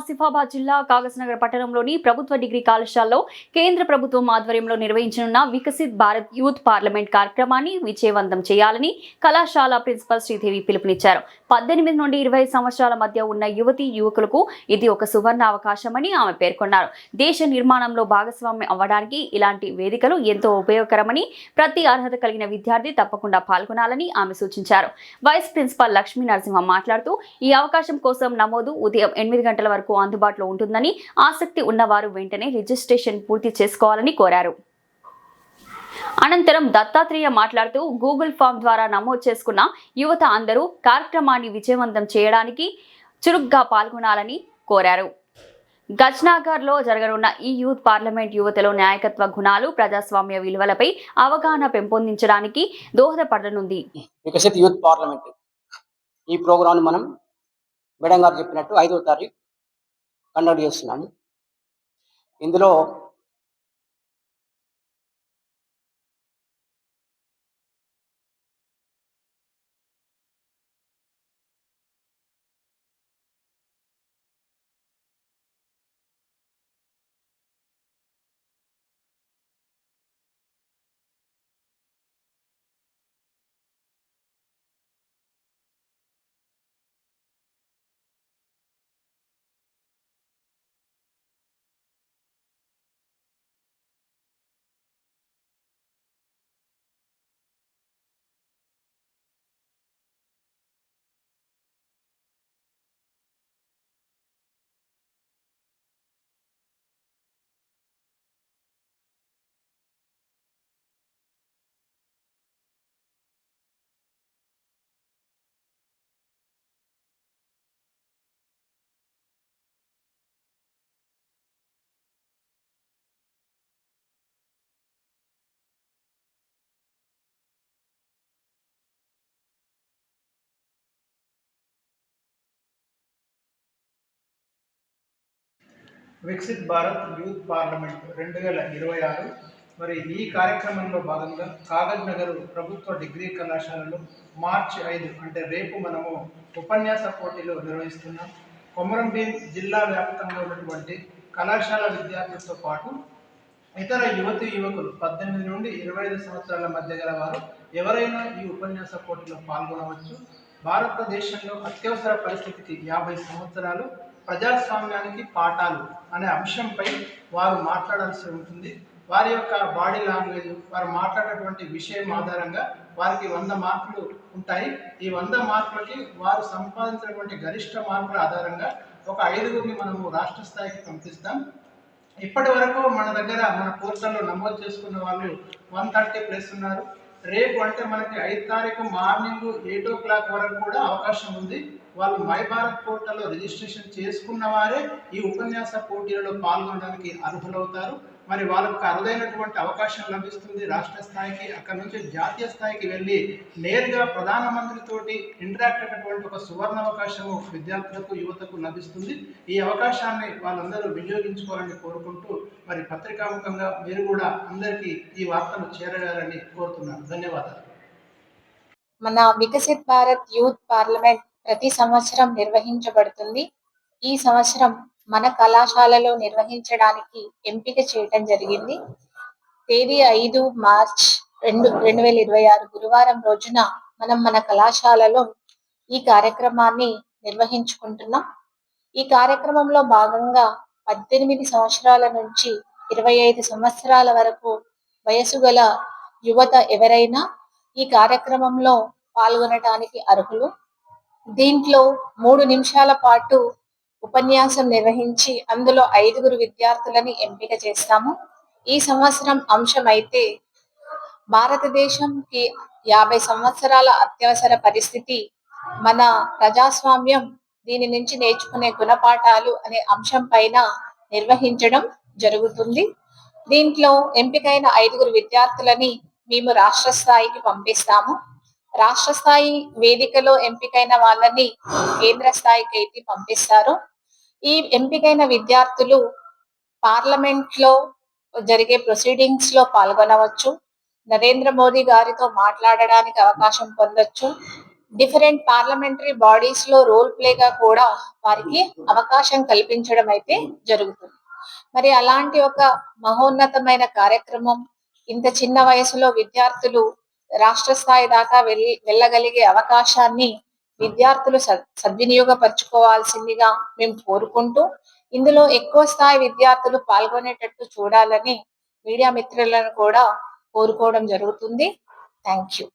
ఆసిఫాబాద్ జిల్లా కాగజ్నగర్ పట్టణంలోని ప్రభుత్వ డిగ్రీ కళాశాలలో కేంద్ర ప్రభుత్వం ఆధ్వర్యంలో నిర్వహించనున్న వికసిత్ భారత్ యూత్ పార్లమెంట్ కార్యక్రమాన్ని విజయవంతం చేయాలని కళాశాల ప్రిన్సిపల్ శ్రీదేవి పిలుపునిచ్చారు. 18 నుండి 20 సంవత్సరాల మధ్య ఉన్న యువతీ యువకులకు ఇది ఒక సువర్ణ అవకాశమని ఆమె పేర్కొన్నారు. దేశ నిర్మాణంలో భాగస్వామ్యం అవ్వడానికి ఇలాంటి వేదికలు ఎంతో ఉపయోగకరమని, ప్రతి అర్హత కలిగిన విద్యార్థి తప్పకుండా పాల్గొనాలని ఆమె సూచించారు. వైస్ ప్రిన్సిపల్ లక్ష్మీ నరసింహ మాట్లాడుతూ ఈ అవకాశం కోసం నమోదు ఉదయం 8 గంటల వరకు అందుబాటులో ఉంటుందని, ఆసక్తి ఉన్నవారు వెంటనే రిజిస్ట్రేషన్ పూర్తి చేసుకోవాలని కోరారు. అనంతరం దత్తాత్రేయ మాట్లాడుతూ గూగుల్ ఫామ్ ద్వారా నమోదు చేసుకున్న యువత అందరూ కార్యక్రమాన్ని విజయవంతం చేయడానికి చురుగ్గా పాల్గొనాలని కోరారు. గజ్నగర్లో జరగనున్న ఈ యూత్ పార్లమెంట్ యువతలో నాయకత్వ గుణాలు, ప్రజాస్వామ్య విలువలపై అవగాహన పెంపొందించడానికి దోహదపడనుంది. వికసిత్ యూత్ పార్లమెంట్ ఈ ప్రోగ్రాం మనం మేడం గారు చెప్పినట్టు 5వ తారీఖు కండక్ట్ చేస్తున్నాము. ఇందులో వికసిత్ భారత్ యూత్ పార్లమెంట్ 2026 మరి ఈ కార్యక్రమంలో భాగంగా కాగజ్నగర్ ప్రభుత్వ డిగ్రీ కళాశాలలో మార్చి 5 అంటే రేపు మనము ఉపన్యాస పోటీలు నిర్వహిస్తున్నాం. కొమరంభీం జిల్లా వ్యాప్తంగా ఉన్నటువంటి కళాశాల విద్యార్థులతో పాటు ఇతర యువతీ యువకులు 18 నుండి 25 సంవత్సరాల మధ్య గల వారు ఎవరైనా ఈ ఉపన్యాస పోటీలో పాల్గొనవచ్చు. భారతదేశంలో అత్యవసర పరిస్థితికి 50 సంవత్సరాలు, ప్రజాస్వామ్యానికి పాఠాలు అనే అంశంపై వారు మాట్లాడాల్సి ఉంటుంది. వారి యొక్క బాడీ లాంగ్వేజ్, వారు మాట్లాడేటువంటి విషయం ఆధారంగా వారికి 100 మార్కులు ఉంటాయి. ఈ 100 మార్కులకి వారు సంపాదించినటువంటి గరిష్ట మార్కుల ఆధారంగా ఒక 5గురిని మనము రాష్ట్ర స్థాయికి పంపిస్తాం. ఇప్పటి వరకు మన దగ్గర మన పోర్టల్లో నమోదు చేసుకున్న వాళ్ళు 130+ ఉన్నారు. రేపు అంటే మనకి 5 తారీఖు మార్నింగ్ 8 o'clock వరకు కూడా అవకాశం ఉంది. వాళ్ళు మై భారత్ పోర్టల్లో రిజిస్ట్రేషన్ చేసుకున్న వారే ఈ ఉపన్యాస పోటీలలో పాల్గొనడానికి అర్హులవుతారు. మరి వాళ్ళకు అరుదైనటువంటి అవకాశం లభిస్తుంది. రాష్ట్ర స్థాయికి, అక్కడ నుంచి జాతీయ స్థాయికి వెళ్ళి నేరుగా ప్రధానమంత్రితోటి ఇంటరాక్ట్ అయినటువంటి ఒక సువర్ణ అవకాశము విద్యార్థులకు, యువతకు లభిస్తుంది. ఈ అవకాశాన్ని వాళ్ళందరూ వినియోగించుకోవాలని కోరుకుంటూ మరి పత్రికాముఖంగా మీరు కూడా అందరికీ ఈ వార్తలు చేరవేయాలని కోరుతున్నాను. ధన్యవాదాలు. మన వికసిత్ భారత్ యూత్ పార్లమెంట్ ప్రతి సంవత్సరం నిర్వహించబడుతుంది. ఈ సంవత్సరం మన కళాశాలలో నిర్వహించడానికి ఎంపిక చేయటం జరిగింది. తేదీ 5 మార్చ్ 2026 గురువారం రోజున మనం మన కళాశాలలో ఈ కార్యక్రమాన్ని నిర్వహించుకుంటున్నాం. ఈ కార్యక్రమంలో భాగంగా 18 సంవత్సరాల నుంచి 25 సంవత్సరాల వరకు వయసు గల యువత ఎవరైనా ఈ కార్యక్రమంలో పాల్గొనడానికి అర్హులు. దీంట్లో 3 నిమిషాల పాటు ఉపన్యాసం నిర్వహించి అందులో 5గురు విద్యార్థులని ఎంపిక చేస్తాము. ఈ సంవత్సరం అంశం అయితే భారతదేశంకి 50 సంవత్సరాల అత్యవసర పరిస్థితి, మన ప్రజాస్వామ్యం, దీని నుంచి నేర్చుకునే గుణపాఠాలు అనే అంశం పైన నిర్వహించడం జరుగుతుంది. దీంట్లో ఎంపికైన 5గురు విద్యార్థులని మేము రాష్ట్ర స్థాయికి పంపిస్తాము. రాష్ట్ర స్థాయి వేదికలో ఎంపికైన వాళ్ళని కేంద్ర స్థాయికి అయితే పంపిస్తారు. ఈ ఎంపికైన విద్యార్థులు పార్లమెంట్ లో జరిగే ప్రొసీడింగ్స్ లో పాల్గొనవచ్చు, నరేంద్ర మోదీ గారితో మాట్లాడడానికి అవకాశం పొందొచ్చు, డిఫరెంట్ పార్లమెంటరీ బాడీస్ లో రోల్ ప్లేగా కూడా వారికి అవకాశం కల్పించడం అయితే జరుగుతుంది. మరి అలాంటి ఒక మహోన్నతమైన కార్యక్రమం ఇంత చిన్న వయసులో విద్యార్థులు రాష్ట్ర స్థాయి దాకా వెళ్ళగలిగే అవకాశాన్ని విద్యార్థులు సద్వినియోగపరచుకోవాల్సిందిగా మేము కోరుకుంటూ, ఇందులో ఎక్కువ స్థాయి విద్యార్థులు పాల్గొనేటట్టు చూడాలని మీడియా మిత్రులను కూడా కోరుకోవడం జరుగుతుంది. Thank you.